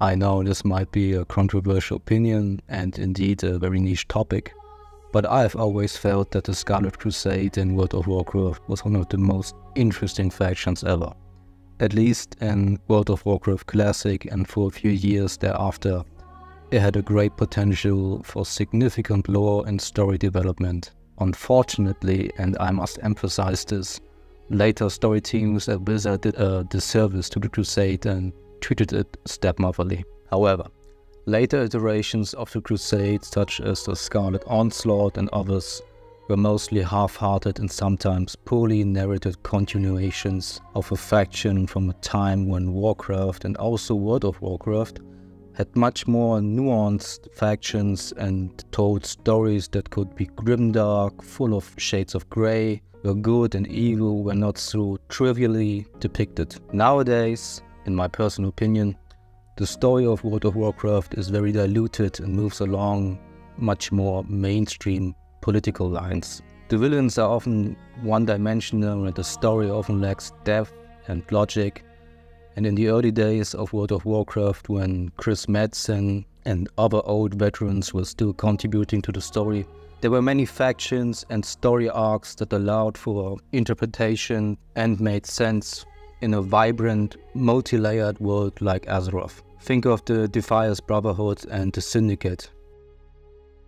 I know this might be a controversial opinion and indeed a very niche topic, but I've always felt that the Scarlet Crusade in World of Warcraft was one of the most interesting factions ever. At least in World of Warcraft Classic, and for a few years thereafter, it had a great potential for significant lore and story development. Unfortunately, and I must emphasize this, later story teams at Blizzard did a disservice to the Crusade and treated it stepmotherly. However, later iterations of the Crusade, such as the Scarlet Onslaught and others, were mostly half-hearted and sometimes poorly narrated continuations of a faction from a time when Warcraft and also World of Warcraft had much more nuanced factions and told stories that could be grimdark, full of shades of grey, where good and evil were not so trivially depicted. Nowadays, in my personal opinion, the story of World of Warcraft is very diluted and moves along much more mainstream political lines. The villains are often one-dimensional and the story often lacks depth and logic. And in the early days of World of Warcraft, when Chris Madsen and other old veterans were still contributing to the story, there were many factions and story arcs that allowed for interpretation and made sense in a vibrant, multi-layered world like Azeroth. Think of the Defiance Brotherhood and the Syndicate.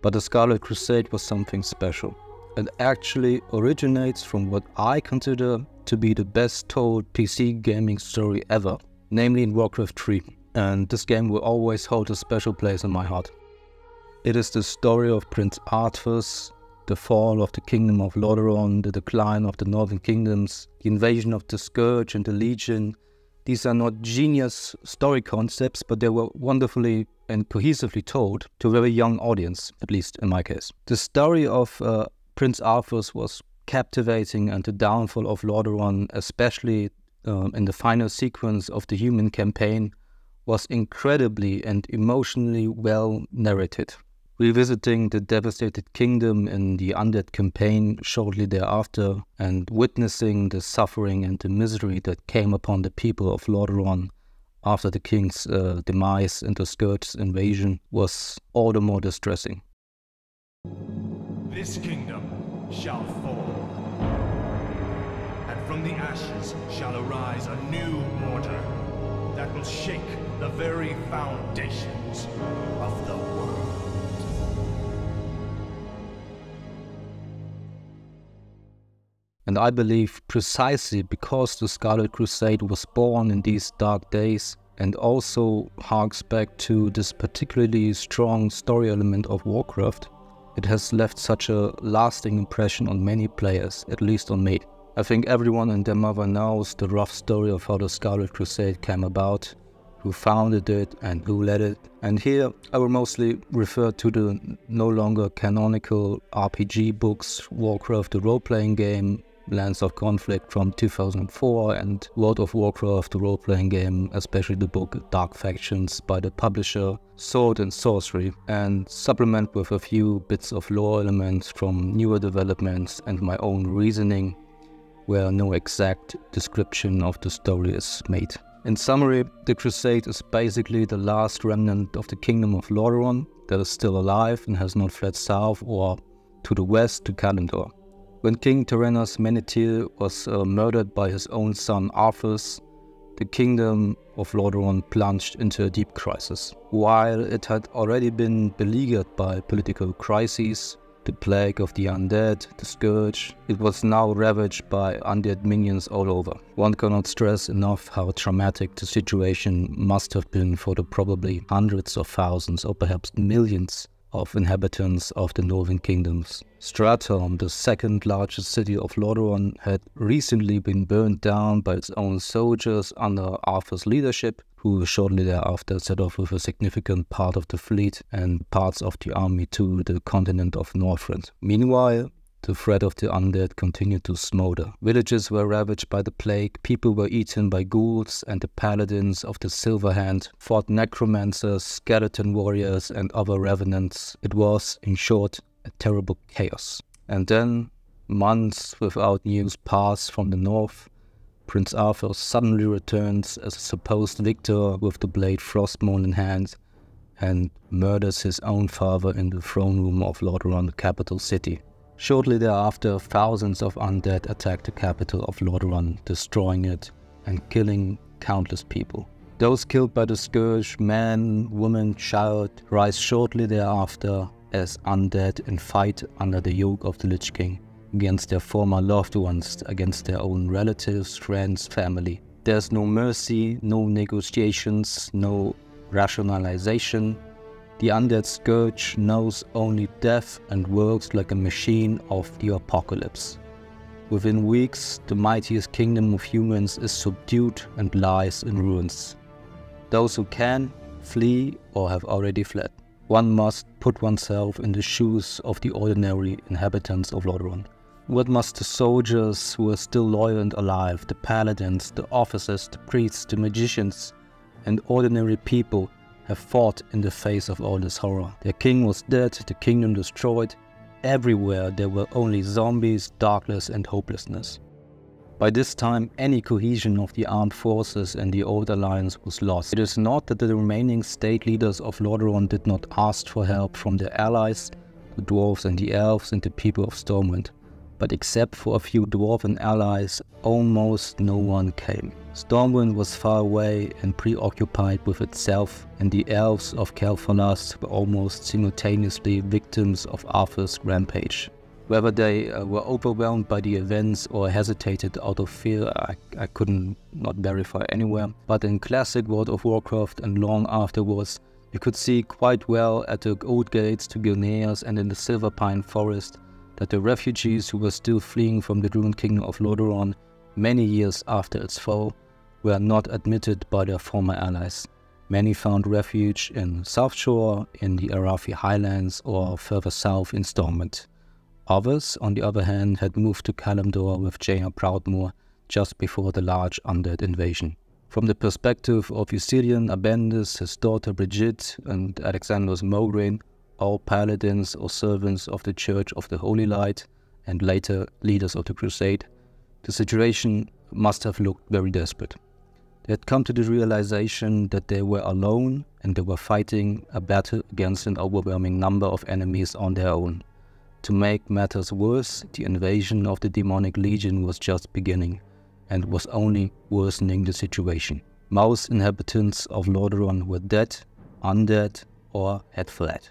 But the Scarlet Crusade was something special. It actually originates from what I consider to be the best told PC gaming story ever, namely in Warcraft 3. And this game will always hold a special place in my heart. It is the story of Prince Arthas, the fall of the Kingdom of Lordaeron, the decline of the Northern Kingdoms, the invasion of the Scourge and the Legion. These are not genius story concepts, but they were wonderfully and cohesively told to a very young audience, at least in my case. The story of Prince Arthas was captivating, and the downfall of Lordaeron, especially in the final sequence of the human campaign, was incredibly and emotionally well narrated. Revisiting the devastated kingdom in the undead campaign shortly thereafter and witnessing the suffering and the misery that came upon the people of Lordaeron after the king's demise and the Scourge's invasion was all the more distressing. This kingdom shall fall, and from the ashes shall arise a new order that will shake the very foundations of the world. And I believe precisely because the Scarlet Crusade was born in these dark days and also harks back to this particularly strong story element of Warcraft, it has left such a lasting impression on many players, at least on me. I think everyone and their mother knows the rough story of how the Scarlet Crusade came about, who founded it and who led it. And here I will mostly refer to the no longer canonical RPG books, Warcraft the role-playing game, Lands of Conflict from 2004, and World of Warcraft the role-playing game, especially the book Dark Factions by the publisher Sword and Sorcery, and supplement with a few bits of lore elements from newer developments and my own reasoning, where no exact description of the story is made. In summary, the Crusade is basically the last remnant of the Kingdom of Lordaeron that is still alive and has not fled south or to the west to Kalimdor. When King Terenas Menethil was murdered by his own son Arthas, the Kingdom of Lordaeron plunged into a deep crisis. While it had already been beleaguered by political crises, the plague of the undead, the Scourge, it was now ravaged by undead minions all over. One cannot stress enough how traumatic the situation must have been for the probably hundreds of thousands or perhaps millions of inhabitants of the Northern Kingdoms. Stratholme, the second largest city of Lordaeron, had recently been burned down by its own soldiers under Arthur's leadership, who shortly thereafter set off with a significant part of the fleet and parts of the army to the continent of Northrend. Meanwhile, the threat of the undead continued to smolder. Villages were ravaged by the plague, people were eaten by ghouls, and the paladins of the Silver Hand fought necromancers, skeleton warriors, and other revenants. It was, in short, a terrible chaos. And then, months without news passed from the north, Prince Arthur suddenly returns as a supposed victor with the blade Frostmourne in hand and murders his own father in the throne room of Lordaeron, the capital city. Shortly thereafter, thousands of undead attack the capital of Lordaeron, destroying it and killing countless people. Those killed by the Scourge, man, woman, child, rise shortly thereafter as undead and fight under the yoke of the Lich King, against their former loved ones, against their own relatives, friends, family. There's no mercy, no negotiations, no rationalization. The undead Scourge knows only death and works like a machine of the apocalypse. Within weeks, the mightiest kingdom of humans is subdued and lies in ruins. Those who can, flee or have already fled. One must put oneself in the shoes of the ordinary inhabitants of Lordaeron. What must the soldiers who are still loyal and alive, the paladins, the officers, the priests, the magicians, and ordinary people have fought in the face of all this horror? Their king was dead, the kingdom destroyed. Everywhere there were only zombies, darkness and hopelessness. By this time, any cohesion of the armed forces and the old alliance was lost. It is not that the remaining state leaders of Lordaeron did not ask for help from their allies, the dwarves and the elves and the people of Stormwind. But except for a few dwarven allies, almost no one came. Stormwind was far away and preoccupied with itself, and the elves of Kel'Thuzad were almost simultaneously victims of Arthur's rampage. Whether they were overwhelmed by the events or hesitated out of fear, I couldn't not verify anywhere. But in classic World of Warcraft and long afterwards, you could see quite well at the old gates to Gilneas and in the Silverpine Forest that the refugees who were still fleeing from the ruined kingdom of Lordaeron many years after its fall were not admitted by their former allies. Many found refuge in Southshore, in the Arathi Highlands, or further south in Stormwind. Others, on the other hand, had moved to Kalimdor with Jaina Proudmoore just before the large undead invasion. From the perspective of Ysilian, Abendis, his daughter Brigitte, and Alexander's Mograine, all paladins or servants of the Church of the Holy Light, and later leaders of the Crusade, the situation must have looked very desperate. They had come to the realization that they were alone and they were fighting a battle against an overwhelming number of enemies on their own. To make matters worse, the invasion of the demonic legion was just beginning and was only worsening the situation. Most inhabitants of Lordaeron were dead, undead, or had fled.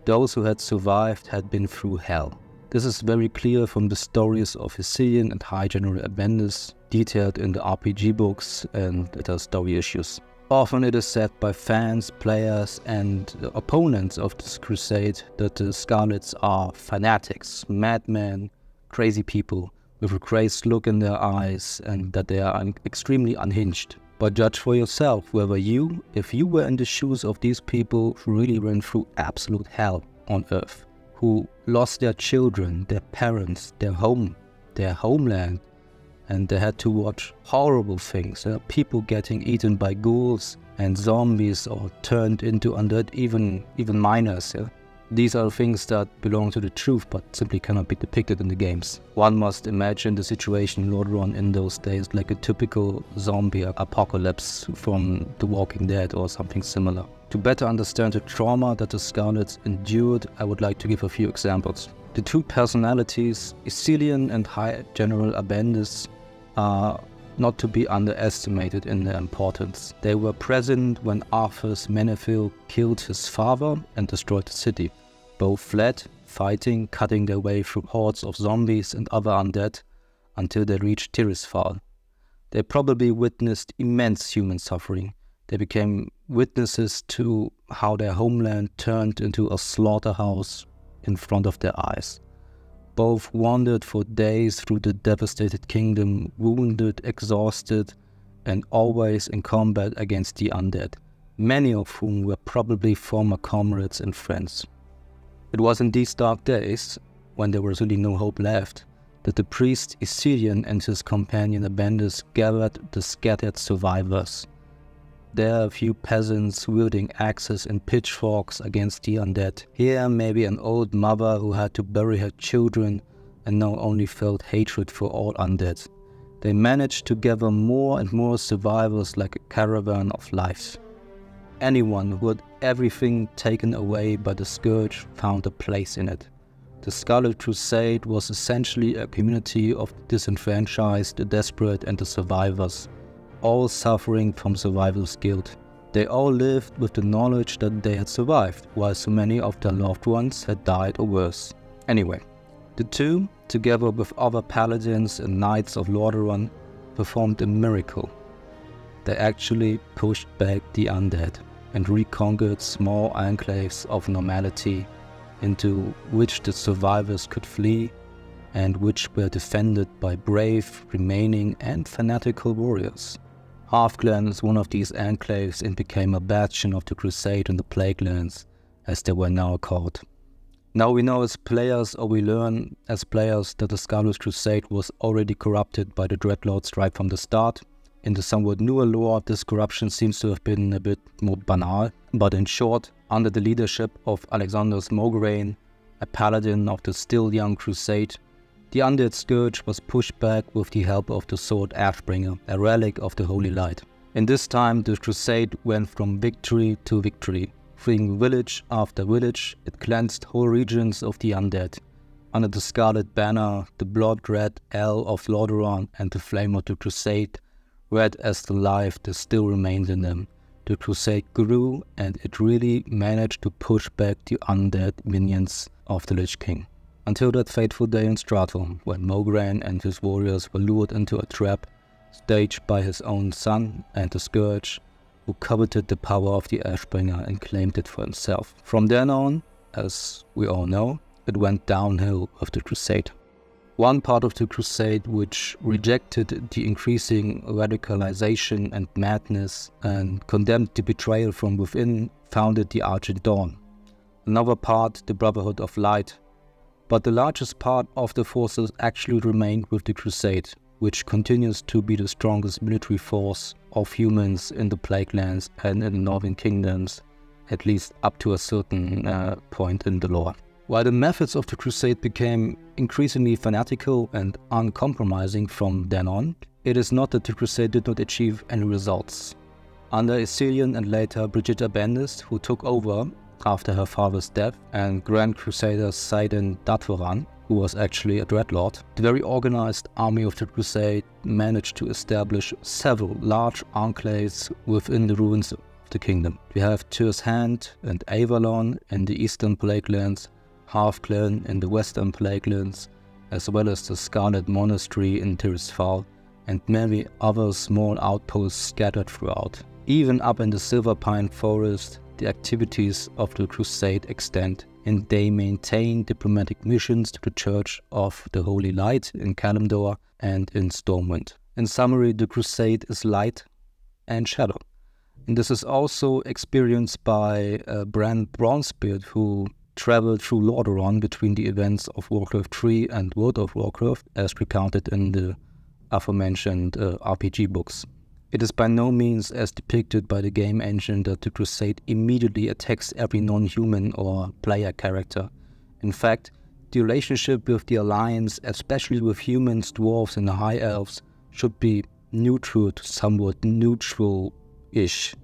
Those who had survived had been through hell. This is very clear from the stories of Ysilian and High General Abendis, detailed in the RPG books and the story issues. Often it is said by fans, players and opponents of this crusade that the Scarlets are fanatics, madmen, crazy people with a crazed look in their eyes, and that they are extremely unhinged. But judge for yourself whether you, if you were in the shoes of these people who really went through absolute hell on Earth, who lost their children, their parents, their home, their homeland, and they had to watch horrible things, people getting eaten by ghouls and zombies or turned into undead, even minors. These are things that belong to the truth but simply cannot be depicted in the games. One must imagine the situation in Lordaeron in those days like a typical zombie apocalypse from The Walking Dead or something similar. To better understand the trauma that the Scarlets endured, I would like to give a few examples. The two personalities, Ysilian and High General Abendis, are not to be underestimated in their importance. They were present when Arthur's Menethil killed his father and destroyed the city. Both fled, fighting, cutting their way through hordes of zombies and other undead until they reached Tirisfal. They probably witnessed immense human suffering. They became witnesses to how their homeland turned into a slaughterhouse in front of their eyes. Both wandered for days through the devastated kingdom, wounded, exhausted, and always in combat against the undead, many of whom were probably former comrades and friends. It was in these dark days, when there was really no hope left, that the priest Ysilian and his companion Abendis gathered the scattered survivors. There a few peasants wielding axes and pitchforks against the undead. Here maybe an old mother who had to bury her children and now only felt hatred for all undead. They managed to gather more and more survivors like a caravan of life. Anyone who had everything taken away by the Scourge found a place in it. The Scarlet Crusade was essentially a community of the disenfranchised, the desperate and the survivors, all suffering from survival's guilt. They all lived with the knowledge that they had survived, while so many of their loved ones had died or worse. Anyway, the two, together with other paladins and knights of Lordaeron, performed a miracle. They actually pushed back the undead and reconquered small enclaves of normality into which the survivors could flee and which were defended by brave, remaining and fanatical warriors. Halfglen is one of these enclaves and became a bastion of the Crusade in the Plaguelands, as they were now called. Now we know as players, or we learn as players, that the Scarlet Crusade was already corrupted by the Dreadlords right from the start. In the somewhat newer lore, this corruption seems to have been a bit more banal, but in short, under the leadership of Alexander's Mograine, a paladin of the still young Crusade, the undead Scourge was pushed back with the help of the sword Ashbringer, a relic of the Holy Light. In this time, the Crusade went from victory to victory. Freeing village after village, it cleansed whole regions of the undead. Under the Scarlet Banner, the blood-red El of Lordaeron and the flame of the Crusade, red as the life that still remained in them, the Crusade grew and it really managed to push back the undead minions of the Lich King. Until that fateful day in Stratum, when Mograine and his warriors were lured into a trap staged by his own son and the Scourge, who coveted the power of the Ashbringer and claimed it for himself. From then on, as we all know, it went downhill with the Crusade. One part of the Crusade which rejected the increasing radicalization and madness and condemned the betrayal from within founded the Argent Dawn. Another part, the Brotherhood of Light. But the largest part of the forces actually remained with the Crusade, which continues to be the strongest military force of humans in the Plaguelands and in the Northern Kingdoms, at least up to a certain point in the lore. While the methods of the Crusade became increasingly fanatical and uncompromising from then on, it is not that the Crusade did not achieve any results. Under Icilian and later Brigitta Bendis, who took over after her father's death, and Grand Crusader Saidin Datwaran, who was actually a dreadlord, the very organized army of the Crusade managed to establish several large enclaves within the ruins of the kingdom. We have Tyr's Hand and Avalon in the eastern Plaguelands, Halfglen in the western Plaguelands, as well as the Scarlet Monastery in Tirisfal, and many other small outposts scattered throughout. Even up in the Silverpine Forest, the activities of the Crusade extend, and they maintain diplomatic missions to the Church of the Holy Light in Kalimdor and in Stormwind. In summary, the Crusade is light and shadow. And this is also experienced by Bran Bronzebeard, who traveled through Lordaeron between the events of Warcraft 3 and World of Warcraft, as recounted in the aforementioned RPG books. It is by no means as depicted by the game engine that the Crusade immediately attacks every non-human or player character. In fact, the relationship with the Alliance, especially with humans, dwarves and the High Elves, should be neutral to somewhat neutral-ish.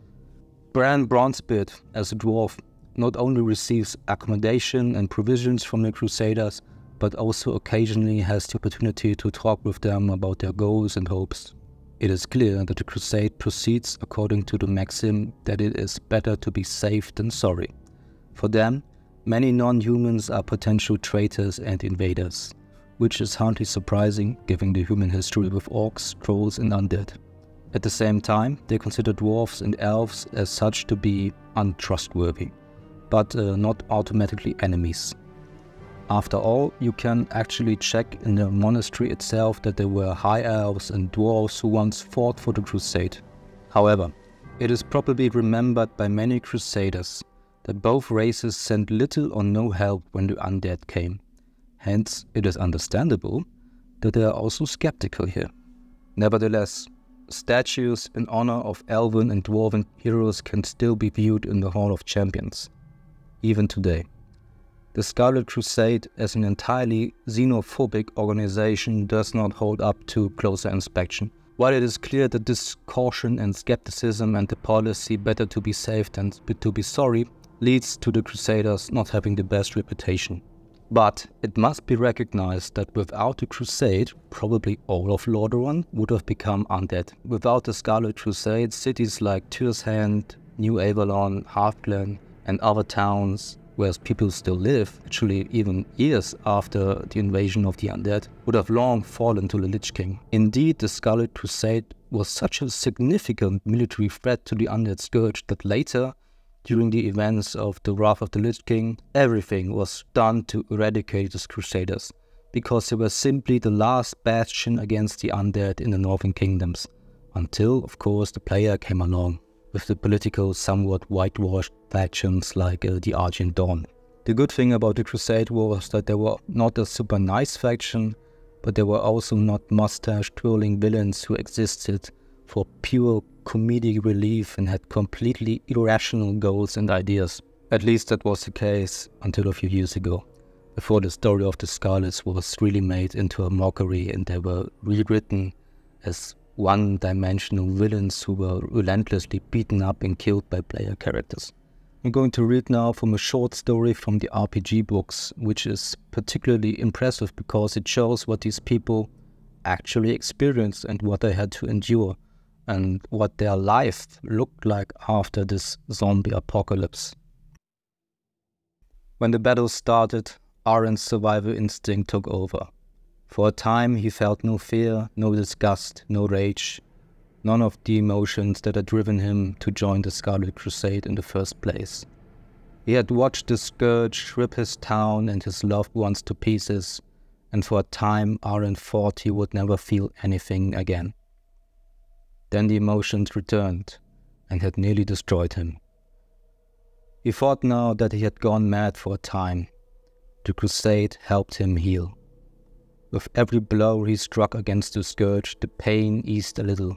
Bran Bronzebeard, as a dwarf, not only receives accommodation and provisions from the Crusaders, but also occasionally has the opportunity to talk with them about their goals and hopes. It is clear that the Crusade proceeds according to the maxim that it is better to be safe than sorry. For them, many non-humans are potential traitors and invaders, which is hardly surprising given the human history with orcs, trolls and undead. At the same time, they consider dwarves and elves as such to be untrustworthy, but not automatically enemies. After all, you can actually check in the monastery itself that there were high elves and dwarves who once fought for the Crusade. However, it is probably remembered by many Crusaders that both races sent little or no help when the undead came. Hence, it is understandable that they are also skeptical here. Nevertheless, statues in honor of elven and dwarven heroes can still be viewed in the Hall of Champions, even today. The Scarlet Crusade as an entirely xenophobic organization does not hold up to closer inspection. While it is clear that this caution and skepticism and the policy better to be safe than to be sorry leads to the Crusaders not having the best reputation. But it must be recognized that without the Crusade, probably all of Lordaeron would have become undead. Without the Scarlet Crusade, cities like Tyrsand, New Avalon, Hearthglen and other towns where people still live, actually even years after the invasion of the undead, would have long fallen to the Lich King. Indeed, the Scarlet Crusade was such a significant military threat to the undead Scourge that later, during the events of the Wrath of the Lich King, everything was done to eradicate the Crusaders, because they were simply the last bastion against the undead in the Northern Kingdoms, until, of course, the player came along with the political, somewhat whitewashed factions like the Argent Dawn. The good thing about the Crusade was that they were not a super nice faction, but they were also not mustache-twirling villains who existed for pure comedic relief and had completely irrational goals and ideas. At least that was the case until a few years ago, before the story of the Scarlets was really made into a mockery and they were rewritten as one-dimensional villains who were relentlessly beaten up and killed by player characters. I'm going to read now from a short story from the RPG books, which is particularly impressive because it shows what these people actually experienced and what they had to endure, and what their life looked like after this zombie apocalypse. When the battle started, Aren's survival instinct took over. For a time he felt no fear, no disgust, no rage, none of the emotions that had driven him to join the Scarlet Crusade in the first place. He had watched the Scourge rip his town and his loved ones to pieces, and for a time Aren thought he would never feel anything again. Then the emotions returned and had nearly destroyed him. He thought now that he had gone mad for a time. The Crusade helped him heal. With every blow he struck against the Scourge, the pain eased a little.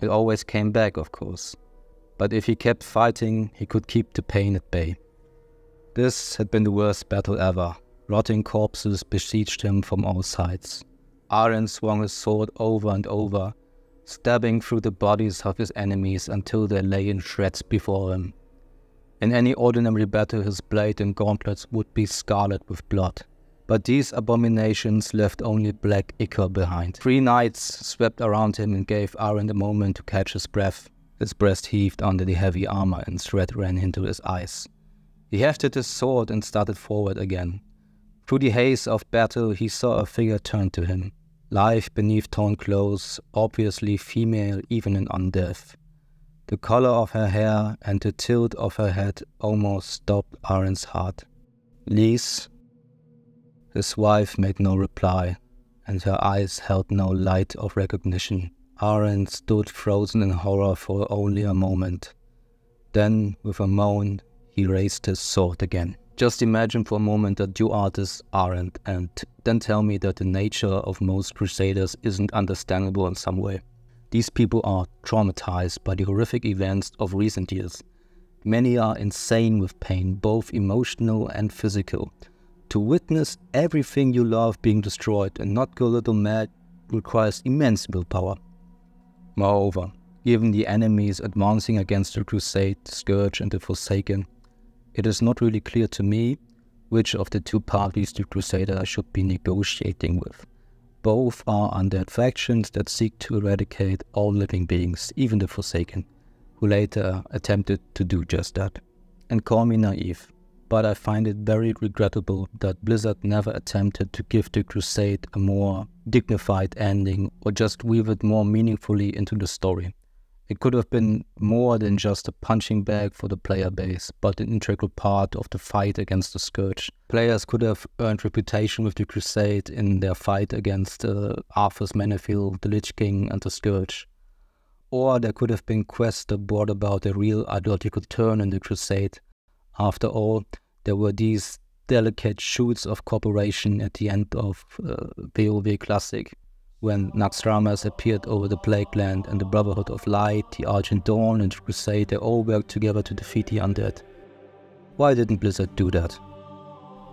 It always came back, of course, but if he kept fighting, he could keep the pain at bay. This had been the worst battle ever. Rotting corpses besieged him from all sides. Aren swung his sword over and over, stabbing through the bodies of his enemies until they lay in shreds before him. In any ordinary battle, his blade and gauntlets would be scarlet with blood. But these abominations left only black ichor behind. 3 knights swept around him and gave Aren a moment to catch his breath. His breast heaved under the heavy armor and sweat ran into his eyes. He hefted his sword and started forward again. Through the haze of battle he saw a figure turn to him. Lithe beneath torn clothes, obviously female even in undeath. The color of her hair and the tilt of her head almost stopped Aren's heart. Lise. His wife made no reply, and her eyes held no light of recognition. Aren stood frozen in horror for only a moment. Then, with a moan, he raised his sword again. Just imagine for a moment that you are this Aren, and then tell me that the nature of most Crusaders isn't understandable in some way. These people are traumatized by the horrific events of recent years. Many are insane with pain, both emotional and physical. To witness everything you love being destroyed and not go a little mad requires immense willpower. Moreover, given the enemies advancing against the Crusade, Scourge and the Forsaken, it is not really clear to me which of the 2 parties the Crusader should be negotiating with. Both are undead factions that seek to eradicate all living beings, even the Forsaken, who later attempted to do just that. And call me naive, but I find it very regrettable that Blizzard never attempted to give the Crusade a more dignified ending or just weave it more meaningfully into the story. It could have been more than just a punching bag for the player base, but an integral part of the fight against the Scourge. Players could have earned reputation with the Crusade in their fight against Arthur's Menethil, the Lich King and the Scourge. Or there could have been quests that brought about a real ideological turn in the Crusade. After all, there were these delicate shoots of cooperation at the end of WoW Classic, when Naxxramas appeared over the Plague Land and the Brotherhood of Light, the Argent Dawn and the Crusade, they all worked together to defeat the undead. Why didn't Blizzard do that?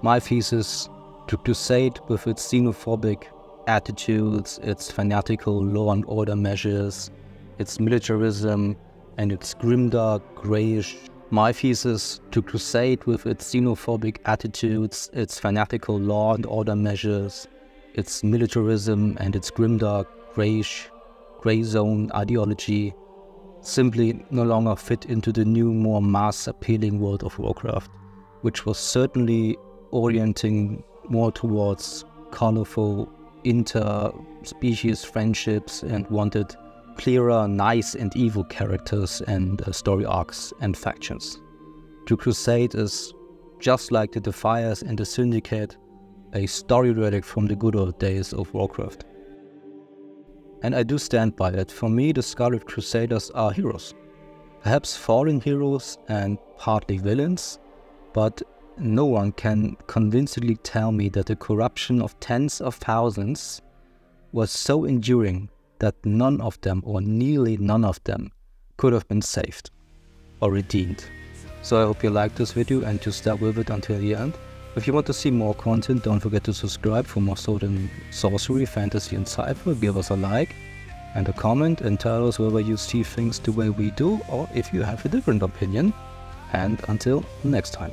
My thesis: the Crusade, with its xenophobic attitudes, its fanatical law and order measures, its militarism, and its grimdark, greyish. My thesis: the Crusade, with its xenophobic attitudes, its fanatical law and order measures, its militarism, and its grimdark, greyish, grey zone ideology, simply no longer fit into the new, more mass-appealing World of Warcraft, which was certainly orienting more towards colorful inter-species friendships and wanted clearer nice and evil characters and story arcs and factions. The Crusade is, just like the Defiers and the Syndicate, a story relic from the good old days of Warcraft. And I do stand by it. For me, the Scarlet Crusaders are heroes. Perhaps fallen heroes and partly villains, but no one can convincingly tell me that the corruption of tens of thousands was so enduring that none of them, or nearly none of them, could have been saved or redeemed. So I hope you liked this video and you stuck with it until the end. If you want to see more content, don't forget to subscribe for more sword and sorcery, fantasy and sci-fi. Give us a like and a comment and tell us whether you see things the way we do or if you have a different opinion. And until next time.